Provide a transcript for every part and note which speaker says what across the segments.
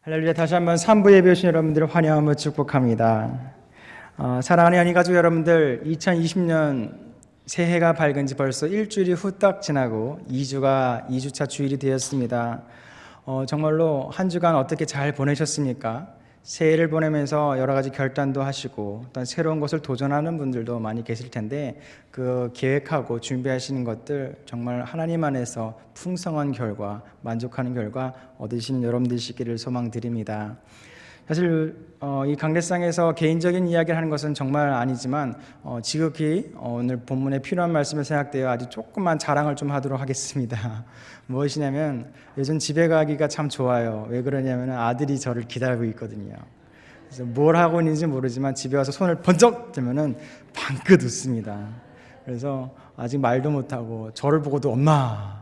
Speaker 1: 할렐루야. 다시 한번 3부 예배 오신 여러분들을 환영하며 축복합니다. 사랑하는 연희가족 여러분들, 2020년 새해가 밝은 지 벌써 일주일이 후딱 지나고 2주차 주일이 되었습니다. 정말로 한 주간 어떻게 잘 보내셨습니까? 새해를 보내면서 여러 가지 결단도 하시고 어떤 새로운 것을 도전하는 분들도 많이 계실 텐데, 그 계획하고 준비하시는 것들 정말 하나님 안에서 풍성한 결과, 만족하는 결과 얻으시는 여러분들이시기를 소망드립니다. 사실 이 강대상에서 개인적인 이야기를 하는 것은 정말 아니지만 지극히 오늘 본문에 필요한 말씀을 생각되어 아주 조금만 자랑을 좀 하도록 하겠습니다. 무엇이냐면 요즘 집에 가기가 참 좋아요. 왜 그러냐면 아들이 저를 기다리고 있거든요. 그래서 뭘 하고 있는지 모르지만 집에 와서 손을 번쩍 들면은 방긋 웃습니다. 그래서 아직 말도 못하고 저를 보고도 엄마,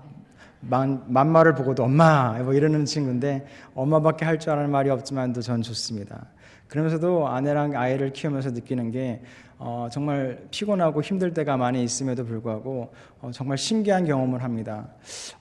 Speaker 1: 맘마를 보고도 엄마 뭐 이러는 친구인데, 엄마밖에 할 줄 아는 말이 없지만도 전 좋습니다. 그러면서도 아내랑 아이를 키우면서 느끼는 게 정말 피곤하고 힘들 때가 많이 있음에도 불구하고 정말 신기한 경험을 합니다.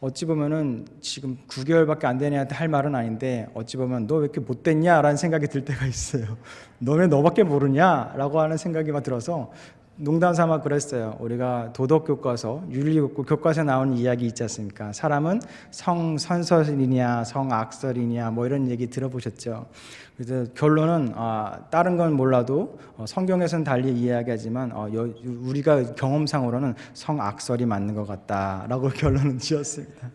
Speaker 1: 어찌 보면은 지금 9개월밖에 안 된 애한테 할 말은 아닌데, 어찌 보면 너 왜 이렇게 못됐냐 라는 생각이 들 때가 있어요. 너네 너밖에 모르냐 라고 하는 생각이 막 들어서 농담 삼아 그랬어요. 우리가 도덕교과서, 윤리교과서에 나오는 이야기 있지 않습니까? 사람은 성선설이냐 성악설이냐 뭐 이런 얘기 들어보셨죠? 그래서 결론은 다른 건 몰라도 성경에서는 달리 이야기하지만 우리가 경험상으로는 성악설이 맞는 것 같다라고 결론은 지었습니다.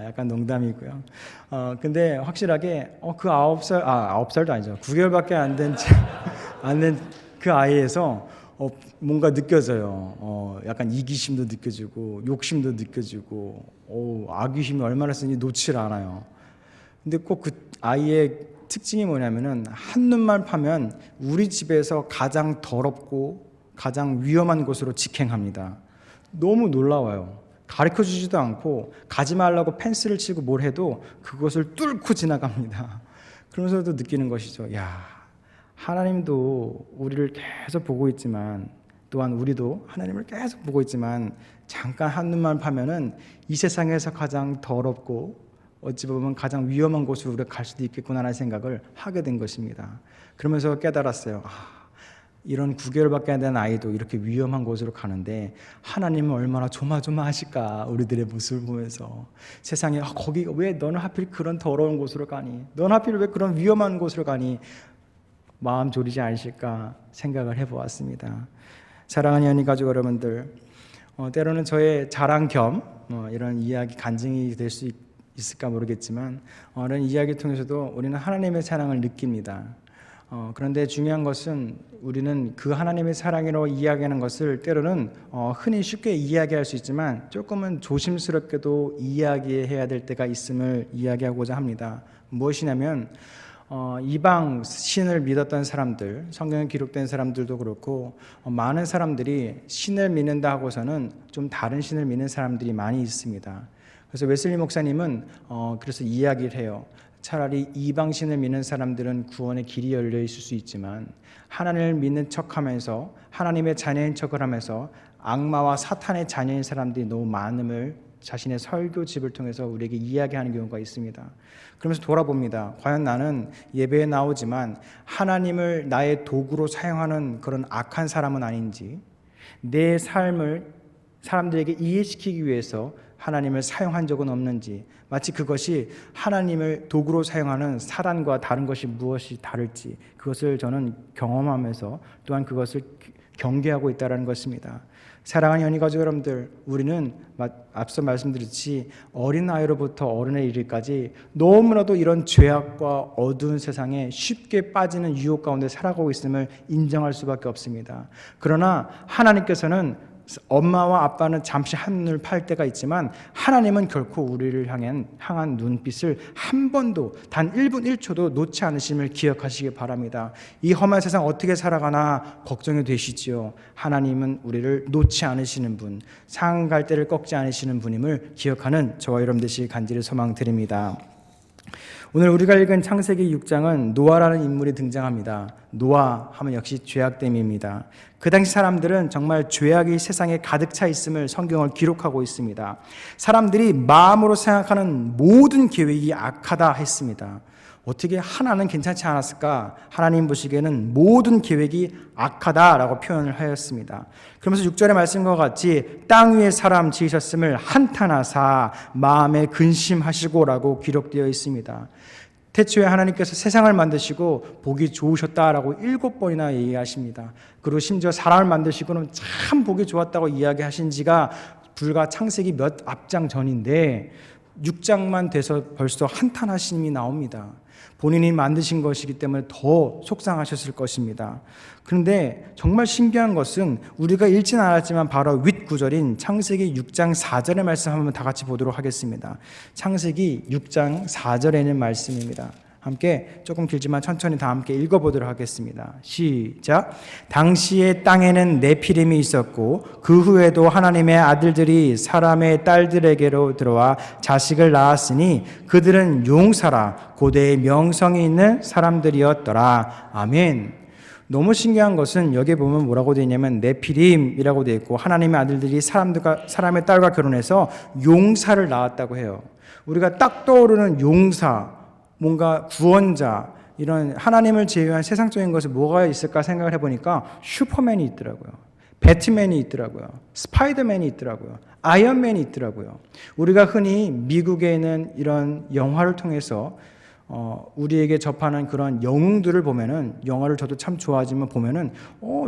Speaker 1: 약간 농담이고요. 근데 확실하게 그 9살도 아니죠. 9개월밖에 안 된 그 아이에서 뭔가 느껴져요. 약간 이기심도 느껴지고 욕심도 느껴지고 악의심이 얼마나 세니 놓질 않아요. 근데 꼭 그 아이의 특징이 뭐냐면은 한눈만 파면 우리 집에서 가장 더럽고 가장 위험한 곳으로 직행합니다. 너무 놀라워요. 가르쳐주지도 않고 가지 말라고 펜스를 치고 뭘 해도 그것을 뚫고 지나갑니다. 그러면서도 느끼는 것이죠. 하나님도 우리를 계속 보고 있지만, 또한 우리도 하나님을 계속 보고 있지만, 잠깐 한눈만 파면은 이 세상에서 가장 더럽고 어찌 보면 가장 위험한 곳으로 우리가 갈 수도 있겠구나라는 생각을 하게 된 것입니다. 그러면서 깨달았어요. 이런 9개월밖에 안 된 아이도 이렇게 위험한 곳으로 가는데 하나님은 얼마나 조마조마하실까. 우리들의 모습을 보면서 세상에 거기 왜 너는 하필 그런 더러운 곳으로 가니, 너는 하필 왜 그런 위험한 곳으로 가니, 마음 졸이지 않으실까 생각을 해보았습니다. 사랑하는 연희 가족 여러분들, 때로는 저의 자랑 겸 이런 이야기 간증이 될 수 있을까 모르겠지만, 이런 이야기를 통해서도 우리는 하나님의 사랑을 느낍니다. 그런데 중요한 것은 우리는 그 하나님의 사랑으로 이야기하는 것을 때로는 흔히 쉽게 이야기할 수 있지만 조금은 조심스럽게도 이야기해야 될 때가 있음을 이야기하고자 합니다. 무엇이냐면 이방 신을 믿었던 사람들, 성경에 기록된 사람들도 그렇고 많은 사람들이 신을 믿는다 하고서는 좀 다른 신을 믿는 사람들이 많이 있습니다. 그래서 웨슬리 목사님은 그래서 이야기를 해요. 차라리 이방 신을 믿는 사람들은 구원의 길이 열려 있을 수 있지만, 하나님을 믿는 척하면서 하나님의 자녀인 척을 하면서 악마와 사탄의 자녀인 사람들이 너무 많음을 자신의 설교집을 통해서 우리에게 이야기하는 경우가 있습니다. 그러면서 돌아봅니다. 과연 나는 예배에 나오지만 하나님을 나의 도구로 사용하는 그런 악한 사람은 아닌지, 내 삶을 사람들에게 이해시키기 위해서 하나님을 사용한 적은 없는지, 마치 그것이 하나님을 도구로 사용하는 사단과 다른 것이 무엇이 다를지, 그것을 저는 경험하면서 또한 그것을 경계하고 있다는 것입니다. 사랑하는 연희 가족 여러분들, 우리는 앞서 말씀드렸듯이 어린아이로부터 어른에 이르기까지 너무나도 이런 죄악과 어두운 세상에 쉽게 빠지는 유혹 가운데 살아가고 있음을 인정할 수밖에 없습니다. 그러나 하나님께서는 엄마와 아빠는 잠시 한눈을 팔 때가 있지만, 하나님은 결코 우리를 향한 눈빛을 한 번도 단 1분 1초도 놓지 않으심을 기억하시기 바랍니다. 이 험한 세상 어떻게 살아가나 걱정이 되시지요. 하나님은 우리를 놓지 않으시는 분, 상갈대를 꺾지 않으시는 분임을 기억하는 저와 여러분 되시기 간절히 소망드립니다. 오늘 우리가 읽은 창세기 6장은 노아라는 인물이 등장합니다. 노아 하면 역시 죄악됨입니다. 그 당시 사람들은 정말 죄악이 세상에 가득 차 있음을 성경을 기록하고 있습니다. 사람들이 마음으로 생각하는 모든 계획이 악하다 했습니다. 어떻게 하나는 괜찮지 않았을까? 하나님 보시기에는 모든 계획이 악하다라고 표현을 하였습니다. 그러면서 6절의 말씀과 같이 땅 위에 사람 지으셨음을 한탄하사 마음에 근심하시고라고 기록되어 있습니다. 태초에 하나님께서 세상을 만드시고 보기 좋으셨다라고 7번이나 얘기하십니다. 그리고 심지어 사람을 만드시고는 참 보기 좋았다고 이야기하신 지가 불과 창세기 몇 앞장 전인데 6장만 돼서 벌써 한탄하심이 나옵니다. 본인이 만드신 것이기 때문에 더 속상하셨을 것입니다. 그런데 정말 신기한 것은 우리가 읽지는 않았지만 바로 윗구절인 창세기 6장 4절의 말씀 한번 다 같이 보도록 하겠습니다. 창세기 6장 4절에 있는 말씀입니다. 함께 조금 길지만 천천히 다 함께 읽어보도록 하겠습니다. 시작. 당시에 땅에는 네피림이 있었고 그 후에도 하나님의 아들들이 사람의 딸들에게로 들어와 자식을 낳았으니 그들은 용사라 고대의 명성이 있는 사람들이었더라. 아멘. 너무 신기한 것은 여기에 보면 뭐라고 되어 있냐면 네피림이라고 되어 있고 하나님의 아들들이 사람의 딸과 결혼해서 용사를 낳았다고 해요. 우리가 딱 떠오르는 용사, 뭔가 구원자, 이런 하나님을 제외한 세상적인 것이 뭐가 있을까 생각을 해보니까 슈퍼맨이 있더라고요. 배트맨이 있더라고요. 스파이더맨이 있더라고요. 아이언맨이 있더라고요. 우리가 흔히 미국에 있는 이런 영화를 통해서 우리에게 접하는 그런 영웅들을 보면은, 영화를 저도 참 좋아하지만 보면은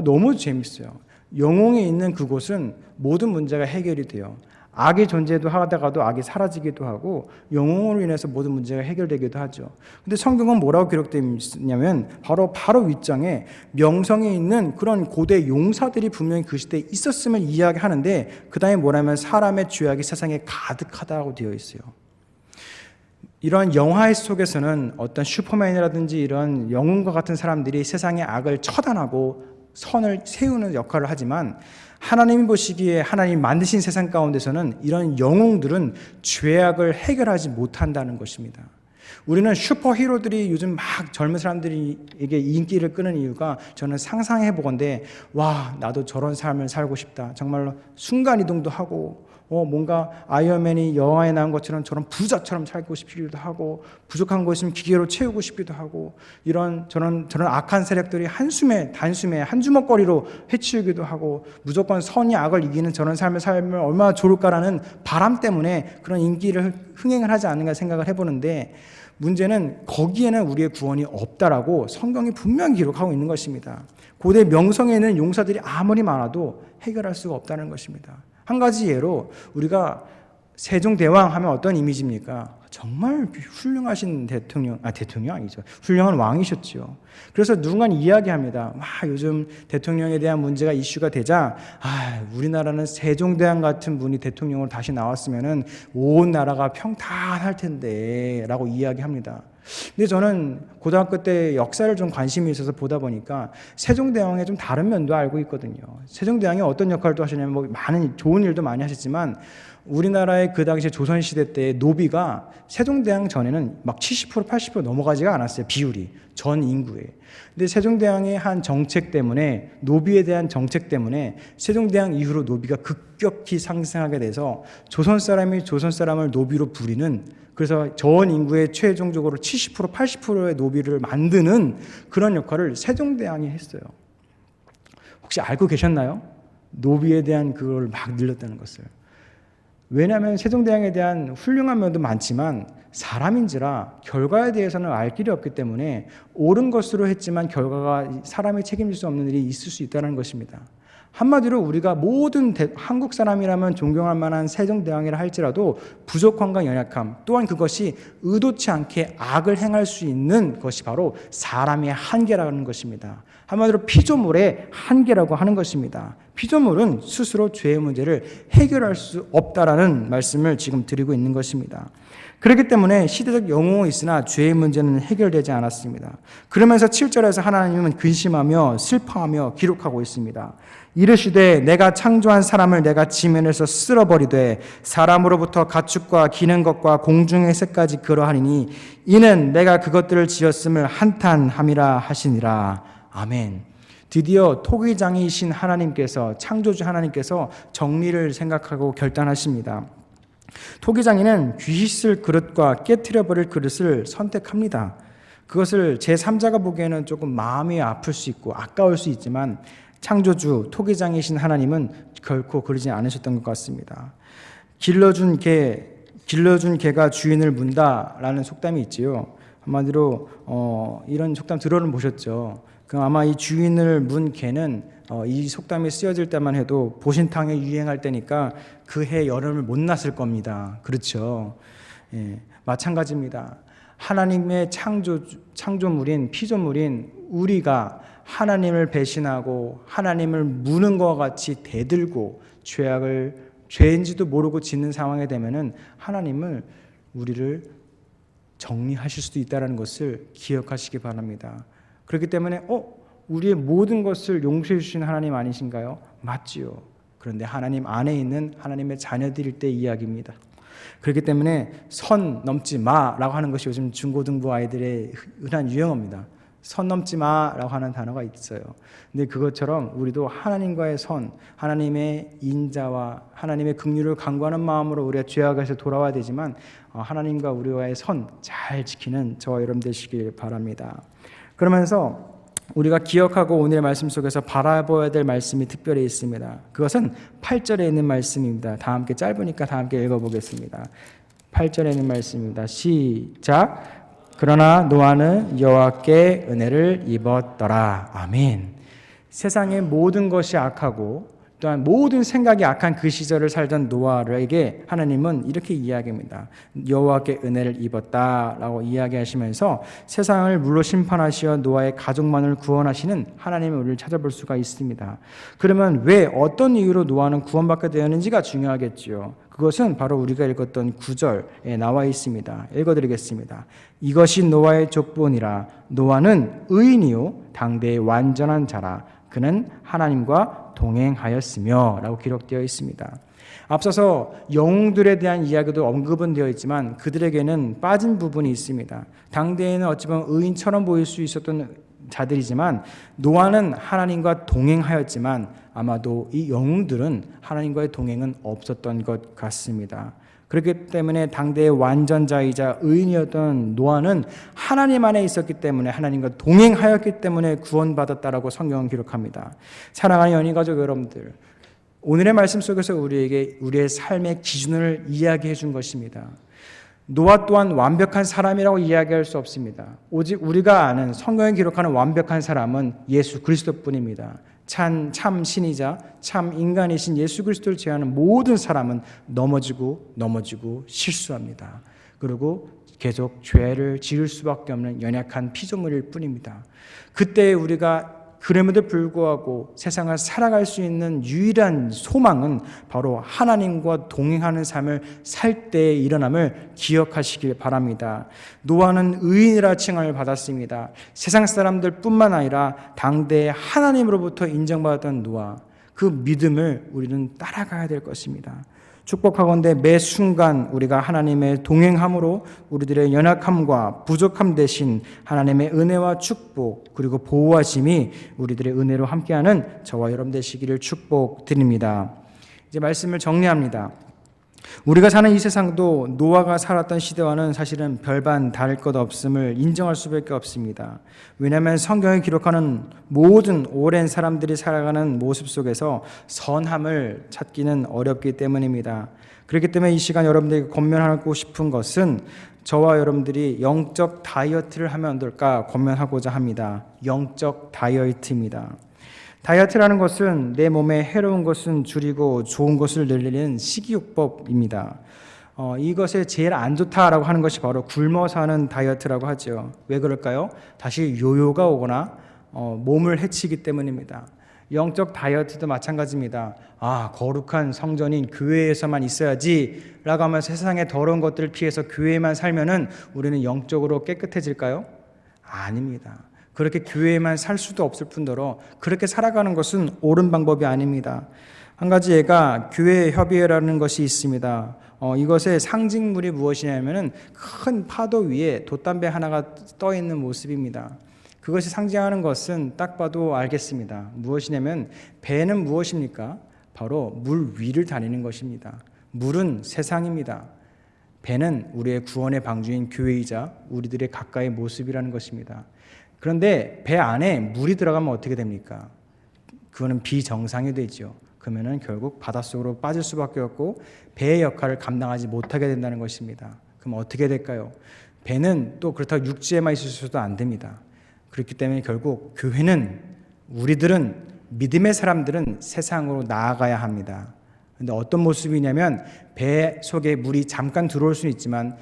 Speaker 1: 너무 재밌어요. 영웅이 있는 그곳은 모든 문제가 해결이 돼요. 악의 존재도 하다가도 악이 사라지기도 하고 영웅으로 인해서 모든 문제가 해결되기도 하죠. 근데 성경은 뭐라고 기록되어 있냐면 바로 윗장에 명성이 있는 그런 고대 용사들이 분명히 그 시대에 있었음을 이야기하는데 그 다음에 뭐라면 사람의 죄악이 세상에 가득하다고 되어 있어요. 이런 영화 속에서는 어떤 슈퍼맨이라든지 이런 영웅과 같은 사람들이 세상의 악을 처단하고 선을 세우는 역할을 하지만 하나님이 보시기에 하나님 만드신 세상 가운데서는 이런 영웅들은 죄악을 해결하지 못한다는 것입니다. 우리는 슈퍼히로들이 요즘 막 젊은 사람들에게 인기를 끄는 이유가 저는 상상해 보건대 와, 나도 저런 삶을 살고 싶다. 정말로 순간이동도 하고 뭔가 아이언맨이 영화에 나온 것처럼 저런 부자처럼 살고 싶기도 하고 부족한 거 있으면 기계로 채우고 싶기도 하고 저런 악한 세력들이 단숨에 한 주먹거리로 해치우기도 하고 무조건 선이 악을 이기는 저런 삶을 살면 얼마나 좋을까라는 바람 때문에 그런 인기를 흥행을 하지 않는가 생각을 해보는데 문제는 거기에는 우리의 구원이 없다라고 성경이 분명히 기록하고 있는 것입니다. 고대 명성에 있는 용사들이 아무리 많아도 해결할 수가 없다는 것입니다. 한 가지 예로 우리가 세종대왕 하면 어떤 이미지입니까? 정말 훌륭하신 대통령 아니죠. 훌륭한 왕이셨죠. 그래서 누군가는 이야기합니다. 요즘 대통령에 대한 문제가 이슈가 되자 우리나라는 세종대왕 같은 분이 대통령으로 다시 나왔으면은 온 나라가 평탄할 텐데 라고 이야기합니다. 근데 저는 고등학교 때 역사를 좀 관심이 있어서 보다 보니까 세종대왕의 좀 다른 면도 알고 있거든요. 세종대왕이 어떤 역할을 또 하시냐면 많은 좋은 일도 많이 하셨지만 우리나라의 그 당시 조선시대 때 노비가 세종대왕 전에는 막 70% 80% 넘어가지가 않았어요. 비율이 전 인구에. 근데 세종대왕의 한 정책 때문에 노비에 대한 정책 때문에 세종대왕 이후로 노비가 급격히 상승하게 돼서 조선 사람을 노비로 부리는, 그래서 전 인구의 최종적으로 70% 80%의 노비를 만드는 그런 역할을 세종대왕이 했어요. 혹시 알고 계셨나요? 노비에 대한 그걸 막 늘렸다는 것을. 왜냐하면 세종대왕에 대한 훌륭한 면도 많지만 사람인지라 결과에 대해서는 알 길이 없기 때문에 옳은 것으로 했지만 결과가 사람이 책임질 수 없는 일이 있을 수 있다는 것입니다. 한마디로 우리가 모든 한국 사람이라면 존경할 만한 세종대왕이라 할지라도 부족함과 연약함, 또한 그것이 의도치 않게 악을 행할 수 있는 것이 바로 사람의 한계라는 것입니다. 한마디로 피조물의 한계라고 하는 것입니다. 피조물은 스스로 죄의 문제를 해결할 수 없다라는 말씀을 지금 드리고 있는 것입니다. 그렇기 때문에 시대적 영웅은 있으나 죄의 문제는 해결되지 않았습니다. 그러면서 7절에서 하나님은 근심하며 슬퍼하며 기록하고 있습니다. 이르시되 내가 창조한 사람을 내가 지면에서 쓸어버리되 사람으로부터 가축과 기는 것과 공중의 새까지 그러하니니 이는 내가 그것들을 지었음을 한탄함이라 하시니라. 아멘. 드디어 토기장이신 하나님께서, 창조주 하나님께서 정리를 생각하고 결단하십니다. 토기장이는 귀 씻을 그릇과 깨트려버릴 그릇을 선택합니다. 그것을 제3자가 보기에는 조금 마음이 아플 수 있고 아까울 수 있지만 창조주, 토기장이신 하나님은 결코 그러지 않으셨던 것 같습니다. 길러준 개가 주인을 문다라는 속담이 있지요. 한마디로 이런 속담 들어는 보셨죠. 아마 이 주인을 문 개는 이 속담이 쓰여질 때만 해도 보신탕이 유행할 때니까 그 해 여름을 못 났을 겁니다. 그렇죠. 예, 마찬가지입니다. 하나님의 창조물인 피조물인 우리가 하나님을 배신하고 하나님을 무는 것과 같이 대들고 죄인지도 모르고 짓는 상황에 되면은 하나님은 우리를 정리하실 수도 있다는 것을 기억하시기 바랍니다. 그렇기 때문에 우리의 모든 것을 용서해 주신 하나님 아니신가요? 맞지요. 그런데 하나님 안에 있는 하나님의 자녀들일 때 이야기입니다. 그렇기 때문에 선 넘지 마라고 하는 것이 요즘 중고등부 아이들의 흔한 유행어입니다. 선 넘지 마라고 하는 단어가 있어요. 근데 그것처럼 우리도 하나님과의 선, 하나님의 인자와 하나님의 긍휼을 간구하는 마음으로 우리가 죄악에서 돌아와야 되지만 하나님과 우리와의 선 잘 지키는 저와 여러분 되시길 바랍니다. 그러면서 우리가 기억하고 오늘의 말씀 속에서 바라봐야 될 말씀이 특별히 있습니다. 그것은 8절에 있는 말씀입니다. 다 함께 짧으니까 다 함께 읽어보겠습니다. 8절에 있는 말씀입니다. 시작. 그러나 노아는 여호와께 은혜를 입었더라. 아멘. 세상의 모든 것이 악하고 또한 모든 생각이 악한 그 시절을 살던 노아에게 하나님은 이렇게 이야기합니다. 여호와께 은혜를 입었다라고 이야기하시면서 세상을 물로 심판하시어 노아의 가족만을 구원하시는 하나님의 우리를 찾아볼 수가 있습니다. 그러면 왜 어떤 이유로 노아는 구원받게 되었는지가 중요하겠지요. 그것은 바로 우리가 읽었던 9절에 나와 있습니다. 읽어드리겠습니다. 이것이 노아의 족보니라. 노아는 의인이요 당대의 완전한 자라. 그는 하나님과 동행하였으며 라고 기록되어 있습니다. 앞서서 영웅들에 대한 이야기도 언급은 되어 있지만 그들에게는 빠진 부분이 있습니다. 당대에는 어찌 보면 의인처럼 보일 수 있었던 자들이지만 노아는 하나님과 동행하였지만 아마도 이 영웅들은 하나님과의 동행은 없었던 것 같습니다. 그렇기 때문에 당대의 완전자이자 의인이었던 노아는 하나님 안에 있었기 때문에 하나님과 동행하였기 때문에 구원받았다라고 성경은 기록합니다. 사랑하는 연인가족 여러분들, 오늘의 말씀 속에서 우리에게 우리의 삶의 기준을 이야기해 준 것입니다. 노아 또한 완벽한 사람이라고 이야기할 수 없습니다. 오직 우리가 아는 성경에 기록하는 완벽한 사람은 예수 그리스도뿐입니다. 참 신이자 참 인간이신 예수 그리스도를 제외하는 모든 사람은 넘어지고 실수합니다. 그리고 계속 죄를 지을 수밖에 없는 연약한 피조물일 뿐입니다. 그때 우리가 그럼에도 불구하고 세상을 살아갈 수 있는 유일한 소망은 바로 하나님과 동행하는 삶을 살 때의 일어남을 기억하시길 바랍니다. 노아는 의인이라 칭함을 받았습니다. 세상 사람들 뿐만 아니라 당대의 하나님으로부터 인정받았던 노아, 그 믿음을 우리는 따라가야 될 것입니다. 축복하건대 매 순간 우리가 하나님의 동행함으로 우리들의 연약함과 부족함 대신 하나님의 은혜와 축복 그리고 보호하심이 우리들의 은혜로 함께하는 저와 여러분 되시기를 축복드립니다. 이제 말씀을 정리합니다. 우리가 사는 이 세상도 노아가 살았던 시대와는 사실은 별반 다를 것 없음을 인정할 수밖에 없습니다. 왜냐하면 성경에 기록하는 모든 오랜 사람들이 살아가는 모습 속에서 선함을 찾기는 어렵기 때문입니다. 그렇기 때문에 이 시간 여러분들에게 권면하고 싶은 것은 저와 여러분들이 영적 다이어트를 하면 어떨까 권면하고자 합니다. 영적 다이어트입니다. 다이어트라는 것은 내 몸에 해로운 것은 줄이고 좋은 것을 늘리는 식이요법입니다. 이것에 제일 안 좋다라고 하는 것이 바로 굶어서 하는 다이어트라고 하죠. 왜 그럴까요? 다시 요요가 오거나 몸을 해치기 때문입니다. 영적 다이어트도 마찬가지입니다. 거룩한 성전인 교회에서만 있어야지 라고 하면 세상의 더러운 것들을 피해서 교회에만 살면은 우리는 영적으로 깨끗해질까요? 아닙니다. 그렇게 교회에만 살 수도 없을 뿐더러 그렇게 살아가는 것은 옳은 방법이 아닙니다. 한 가지 예가 교회 협의회라는 것이 있습니다. 이것의 상징물이 무엇이냐면 큰 파도 위에 돛담배 하나가 떠 있는 모습입니다. 그것이 상징하는 것은 딱 봐도 알겠습니다. 무엇이냐면 배는 무엇입니까? 바로 물 위를 다니는 것입니다. 물은 세상입니다. 배는 우리의 구원의 방주인 교회이자 우리들의 가까이 모습이라는 것입니다. 그런데 배 안에 물이 들어가면 어떻게 됩니까? 그거는 비정상이 되죠. 그러면은 결국 바닷속으로 빠질 수밖에 없고 배의 역할을 감당하지 못하게 된다는 것입니다. 그럼 어떻게 될까요? 배는 또 그렇다고 육지에만 있어서도 안 됩니다. 그렇기 때문에 결국 교회는, 우리들은, 믿음의 사람들은 세상으로 나아가야 합니다. 그런데 어떤 모습이냐면 배 속에 물이 잠깐 들어올 수는 있지만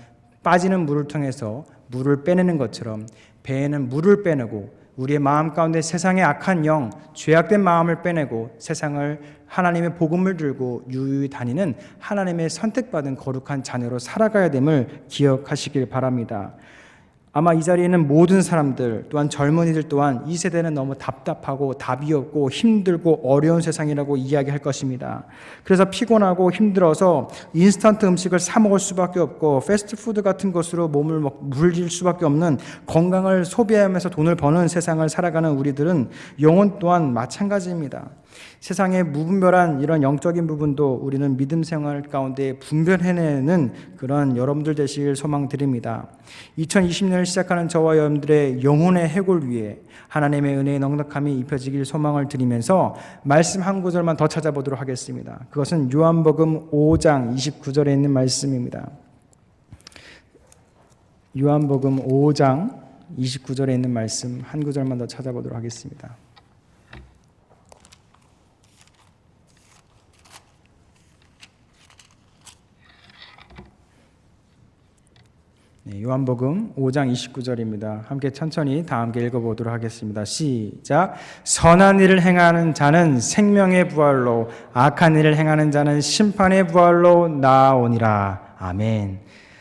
Speaker 1: 빠지는 물을 통해서 물을 빼내는 것처럼 배에는 물을 빼내고 우리의 마음 가운데 세상의 악한 영, 죄악된 마음을 빼내고 세상을 하나님의 복음을 들고 유유히 다니는 하나님의 선택받은 거룩한 자녀로 살아가야 됨을 기억하시길 바랍니다. 아마 이 자리에 있는 모든 사람들, 또한 젊은이들 또한 이 세대는 너무 답답하고 답이 없고 힘들고 어려운 세상이라고 이야기할 것입니다. 그래서 피곤하고 힘들어서 인스턴트 음식을 사 먹을 수밖에 없고 패스트푸드 같은 것으로 몸을 물릴 수밖에 없는, 건강을 소비하면서 돈을 버는 세상을 살아가는 우리들은 영혼 또한 마찬가지입니다. 세상의 무분별한 이런 영적인 부분도 우리는 믿음 생활 가운데 분별해내는 그런 여러분들 되시길 소망드립니다. 2020년을 시작하는 저와 여러분들의 영혼의 해골 위에 하나님의 은혜의 넉넉함이 입혀지길 소망을 드리면서 말씀 한 구절만 더 찾아보도록 하겠습니다. 그것은 요한복음 5장 29절에 있는 말씀입니다. 요한복음 5장 29절에 있는 말씀 한 구절만 더 찾아보도록 하겠습니다. 요한복음 5장 29절입니다. 함께 천천히 다 함께 읽어보도록 하겠습니다. 시작. 선한 일을 행하는 자는 생명의 부활로, 악한 일을 행하는 자는 심판의 부활로 나아오니라. 아멘.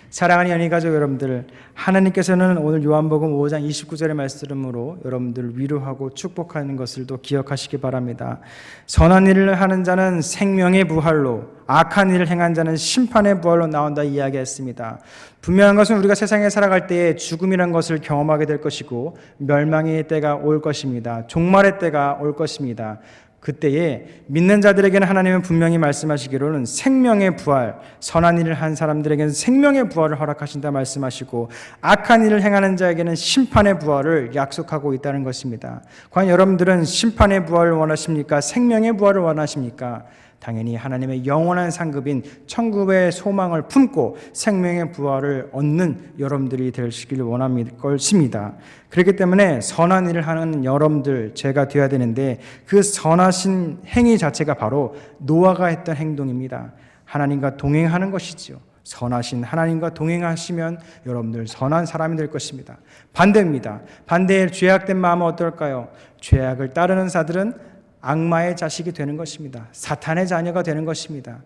Speaker 1: 사랑하는 연희가족 여러분들, 하나님께서는 오늘 요한복음 5장 29절의 말씀으로 여러분들을 위로하고 축복하는 것을 또 기억하시기 바랍니다. 선한 일을 하는 자는 생명의 부활로, 악한 일을 행한 자는 심판의 부활로 나온다 이야기했습니다. 분명한 것은 우리가 세상에 살아갈 때에 죽음이라는 것을 경험하게 될 것이고 멸망의 때가 올 것입니다. 종말의 때가 올 것입니다. 그때에 믿는 자들에게는 하나님은 분명히 말씀하시기로는 생명의 부활, 선한 일을 한 사람들에게는 생명의 부활을 허락하신다 말씀하시고 악한 일을 행하는 자에게는 심판의 부활을 약속하고 있다는 것입니다. 과연 여러분들은 심판의 부활을 원하십니까? 생명의 부활을 원하십니까? 당연히 하나님의 영원한 상급인 천국의 소망을 품고 생명의 부활을 얻는 여러분들이 되시길 원할 것입니다. 그렇기 때문에 선한 일을 하는 여러분들, 제가 되어야 되는데 그 선하신 행위 자체가 바로 노아가 했던 행동입니다. 하나님과 동행하는 것이지요. 선하신 하나님과 동행하시면 여러분들 선한 사람이 될 것입니다. 반대입니다. 반대의 죄악된 마음은 어떨까요? 죄악을 따르는 자들은 악마의 자식이 되는 것입니다. 사탄의 자녀가 되는 것입니다.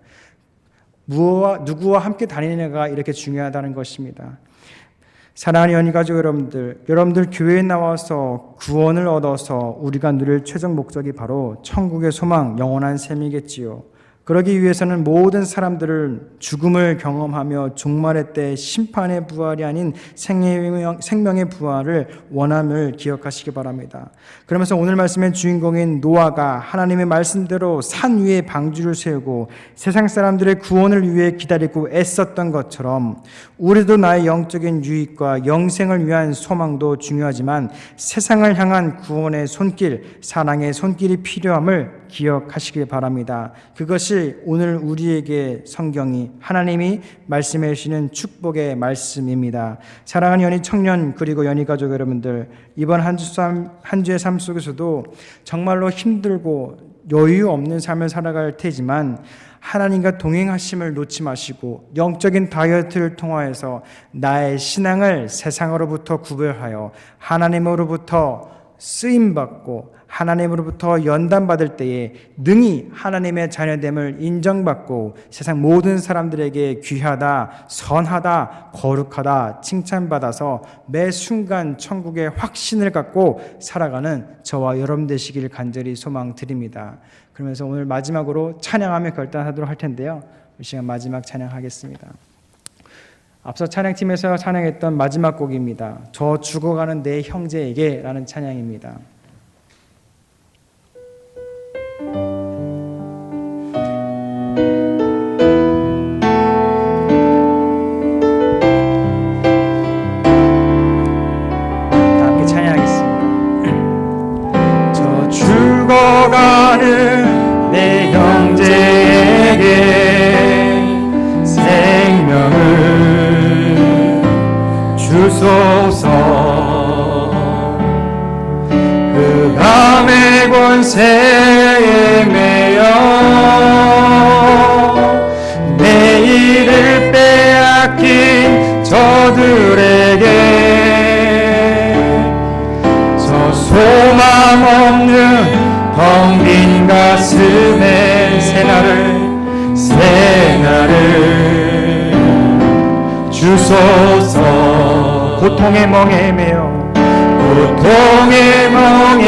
Speaker 1: 누구와 함께 다니느냐가 이렇게 중요하다는 것입니다. 사랑하는 연희가족 여러분들 교회에 나와서 구원을 얻어서 우리가 누릴 최종 목적이 바로 천국의 소망, 영원한 셈이겠지요. 그러기 위해서는 모든 사람들을 죽음을 경험하며 종말의 때 심판의 부활이 아닌 생명의 부활을 원함을 기억하시기 바랍니다. 그러면서 오늘 말씀의 주인공인 노아가 하나님의 말씀대로 산 위에 방주를 세우고 세상 사람들의 구원을 위해 기다리고 애썼던 것처럼 우리도 나의 영적인 유익과 영생을 위한 소망도 중요하지만 세상을 향한 구원의 손길, 사랑의 손길이 필요함을 기억하시기 바랍니다. 그것이 오늘 우리에게 성경이, 하나님이 말씀해 주시는 축복의 말씀입니다. 사랑하는 연희 청년 그리고 연희 가족 여러분들, 이번 한 주의 삶 속에서도 정말로 힘들고 여유 없는 삶을 살아갈 테지만 하나님과 동행하심을 놓지 마시고 영적인 다이어트를 통하여서 나의 신앙을 세상으로부터 구별하여 하나님으로부터 쓰임받고 하나님으로부터 연단받을 때에 능히 하나님의 자녀됨을 인정받고 세상 모든 사람들에게 귀하다, 선하다, 거룩하다 칭찬받아서 매 순간 천국의 확신을 갖고 살아가는 저와 여러분 되시길 간절히 소망드립니다. 그러면서 오늘 마지막으로 찬양하며 결단하도록 할 텐데요. 이 시간 마지막 찬양하겠습니다. 앞서 찬양팀에서 찬양했던 마지막 곡입니다. 저 죽어가는 내 형제에게 라는 찬양입니다. 찬양하겠습니다. 저 죽어가는 내 형제에게 생명을 주소서. 그 밤의 권세에 매여 내일을 빼앗긴 저들에게 저 소망 없는 텅 빈 가슴에 새날을 주소서. 고통의 멍에 매여 고통의 멍에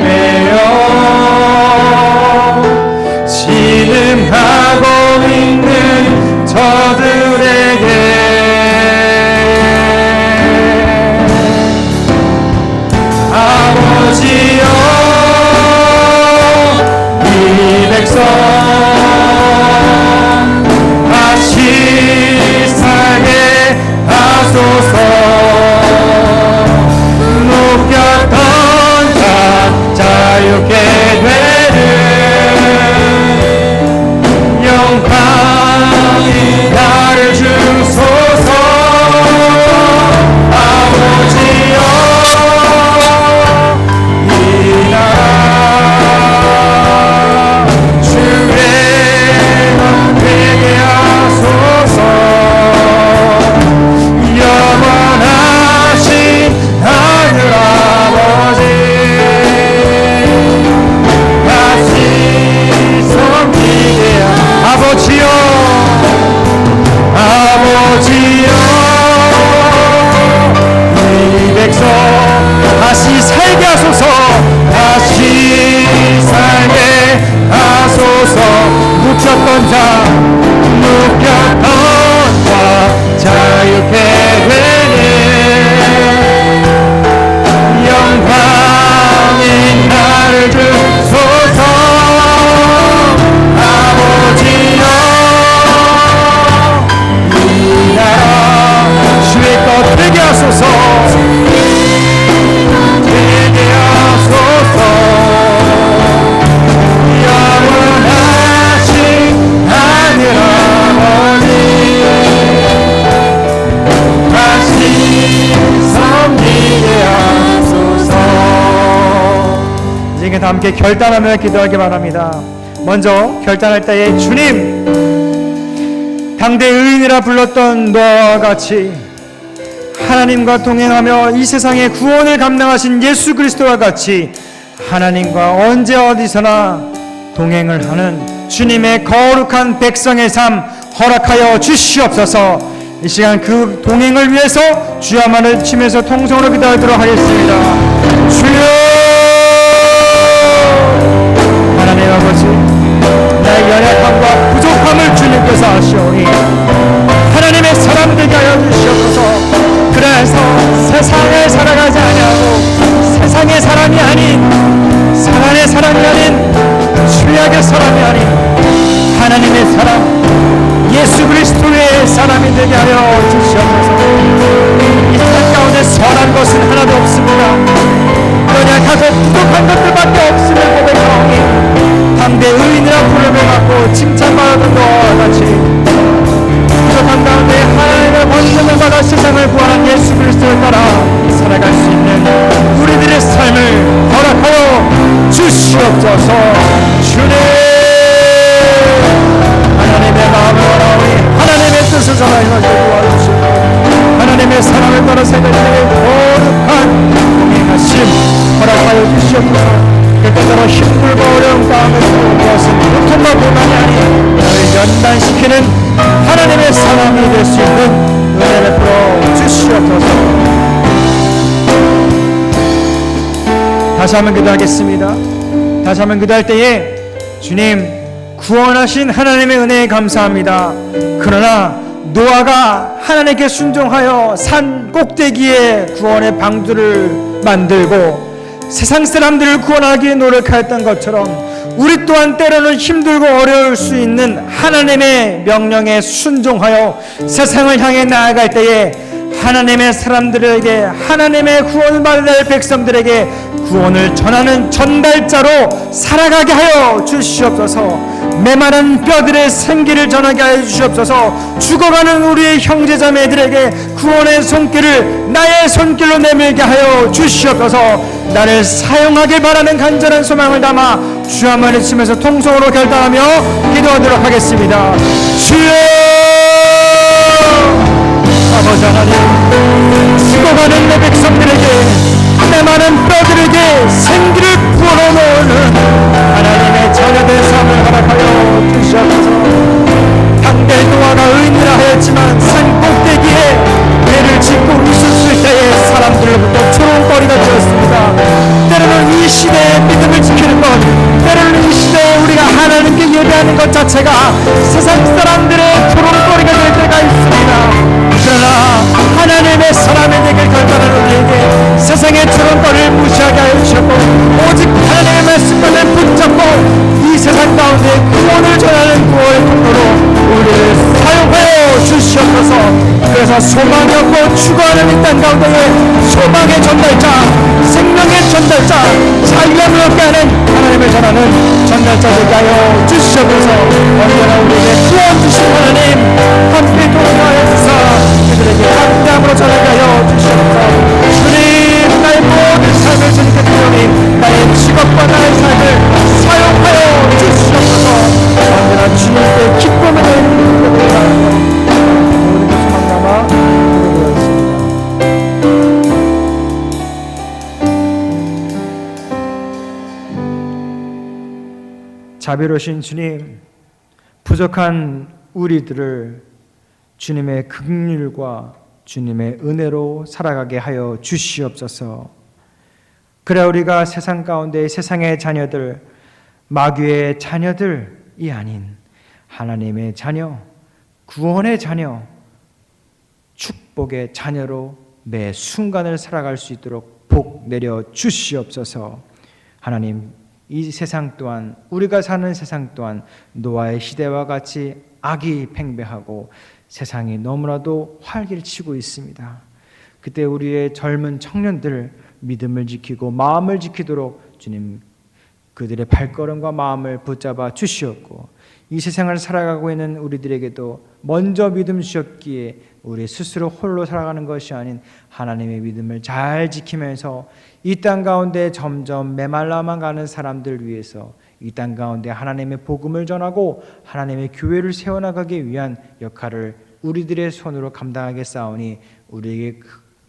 Speaker 1: 매여 신음하고 있는 저들에게 아버지여 이 백성 다시 살게 하소서. 묶였던 자 자유케 되는 영광이 나를 주소서. 아버지여 이 나라 주의 되게 하소서. 영원하신 하늘 아버지 다시 섬기게 아버지여 아버지여 이 백성 다시 살게 하소서. 다시 살게 하소서. 묶였던 자 자유케 되는 영광인 나를 주소서. 아버지여 이 나라 주의 것 되게 하소서. 되게 하소서. 영원하신 하늘 아버지 다시 섬기게 하소서. 이제 다 함께 결단하며 기도하기 바랍니다. 먼저 결단할 때에 주님, 당대 의인이라 불렀던 노아와 같이 하나님과 동행하며 이 세상의 구원을 감당하신 예수 그리스도와 같이 하나님과 언제 어디서나 동행을 하는 주님의 거룩한 백성의 삶 허락하여 주시옵소서. 이 시간 그 동행을 위해서 주야만을 치면서 통성으로 기도하도록 하겠습니다. 주여 하나님 아버지, 나의 연약함과 부족함을 주님께서 아시오니 하나님의 사람 되게 하여 주시옵소서. 그래서 세상에 살아가지 아니하고 세상의 사람이 아닌 사랑의 사람이 아닌 죄악의 사람이 아닌 하나님의 사람 예수 그리스도의 사람이 되게 하여 주시옵소서. 이 세상 가운데 선한 것은 하나도 없습니다. 연약하고 부족한 것들밖에 없음을 고백하오니 당대 의인이라 부름을 받고 칭찬받았던 것과 같이 부족한 가운데 하나님의 권능을 받아 세상을 구원한 예수 그리스도를 따라 살아갈 수 있는 우리들의 삶을 허락하여 주시옵소서. 주님, 하나님의 마음을 원하오니 하나님의 뜻을 전하 이루어지게 도와주시고 하나님의 사랑을 따라 세상의 거룩한 동행하심 허락하여 주시옵소서. 그때대로 힘들고 어려운 가운데서 무엇은 고통과 고난이 아닌 너를 연단시키는 하나님의 사람이 될 수 있는 은혜를 베풀어 주시옵소서. 다시 한번 기도하겠습니다. 다시 한번 기도할 때에 주님, 구원하신 하나님의 은혜에 감사합니다. 그러나 노아가 하나님께 순종하여 산 꼭대기에 구원의 방주를 만들고 세상 사람들을 구원하기 위해 노력하였던 것처럼 우리 또한 때로는 힘들고 어려울 수 있는 하나님의 명령에 순종하여 세상을 향해 나아갈 때에 하나님의 사람들에게, 하나님의 구원을 받을 백성들에게 구원을 전하는 전달자로 살아가게 하여 주시옵소서. 메마른 뼈들의 생기를 전하게 하여 주시옵소서. 죽어가는 우리의 형제자매들에게 구원의 손길을 나의 손길로 내밀게 하여 주시옵소서. 나를 사용하길 바라는 간절한 소망을 담아 주 한번 외치면서 통성으로 결단하며 기도하도록 하겠습니다. 주여! 아버지 하나님, 죽어가는 내 백성들에게, 메마른 뼈들에게 생기를 불어넣는 하나님의 자녀된 삶을 허락하여 주시옵소서. 당대 노아가 의인이라 하였지만 산 꼭대기에 배를 짓고 웃었을 때에 사람들로부터 조롱거리가 되었습니다. 때로는 이 시대의 믿음을 지키는 것, 때로는 이 시대에 우리가 하나님께 예배하는 것 자체가 세상 사람들의 조롱거리가 될 때가 있습니다. 그러나 하나님의 사람에게 결단하는 우리에게 세상의 조롱거리를 무시하게 하여 주셨고, 오직 하나님의 말씀만을 붙잡고 이 세상 가운데 구원을 전하는 구원의 통로로 우리를 사용하여 주시옵소서. 그래서 소망이 없고 죽어가는 이 땅 가운데에 소망의 전달자, 생명의 전달자, 자유함을 얻게 하는 하나님을 전하는 전달자 되게 하여 주시옵소서. 언제나 우리에게 구원 주신 하나님 함께 동행하여 주사 그들에게 담대함으로 전하게 하여 주시옵소서. 주님, 나의 모든 삶을 주님께 드리오니 나의 직업과 나의 삶을 사용하여 주시옵소서. 언제나 주님께 기쁨을 드리는 것을 바라며 모든 소망 담아 기도드렸습니다. 자비로우신 주님, 부족한 우리들을 주님의 긍휼과 주님의 은혜로 살아가게 하여 주시옵소서. 그래 우리가 세상 가운데 세상의 자녀들, 마귀의 자녀들이 아닌 하나님의 자녀, 구원의 자녀, 축복의 자녀로 매 순간을 살아갈 수 있도록 복 내려 주시옵소서. 하나님, 이 세상 또한, 우리가 사는 세상 또한 노아의 시대와 같이 악이 팽배하고 세상이 너무나도 활기를 치고 있습니다. 그때 우리의 젊은 청년들 믿음을 지키고 마음을 지키도록 주님 그들의 발걸음과 마음을 붙잡아 주시옵고, 이 세상을 살아가고 있는 우리들에게도 먼저 믿음 주셨기에 우리 스스로 홀로 살아가는 것이 아닌 하나님의 믿음을 잘 지키면서 이 땅 가운데 점점 메말라만 가는 사람들 위해서 이 땅 가운데 하나님의 복음을 전하고 하나님의 교회를 세워나가기 위한 역할을 우리들의 손으로 감당하겠사오니 우리에게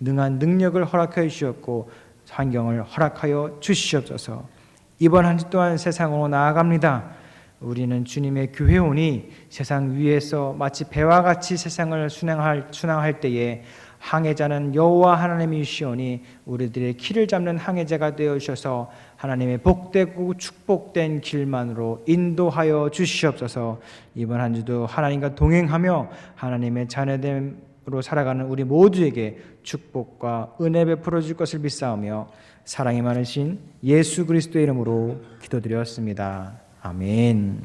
Speaker 1: 능한 능력을 허락하여 주셨고 환경을 허락하여 주시옵소서. 이번 한 주 동안 세상으로 나아갑니다. 우리는 주님의 교회오니 세상 위에서 마치 배와 같이 세상을 순항할 때에 항해자는 여호와 하나님이시오니 우리들의 길을 잡는 항해자가 되어 주셔서 하나님의 복되고 축복된 길만으로 인도하여 주시옵소서. 이번 한 주도 하나님과 동행하며 하나님의 자녀됨으로 살아가는 우리 모두에게 축복과 은혜 베풀어 줄 것을 믿사오며 사랑이 많으신 예수 그리스도의 이름으로 기도드렸습니다. 아멘.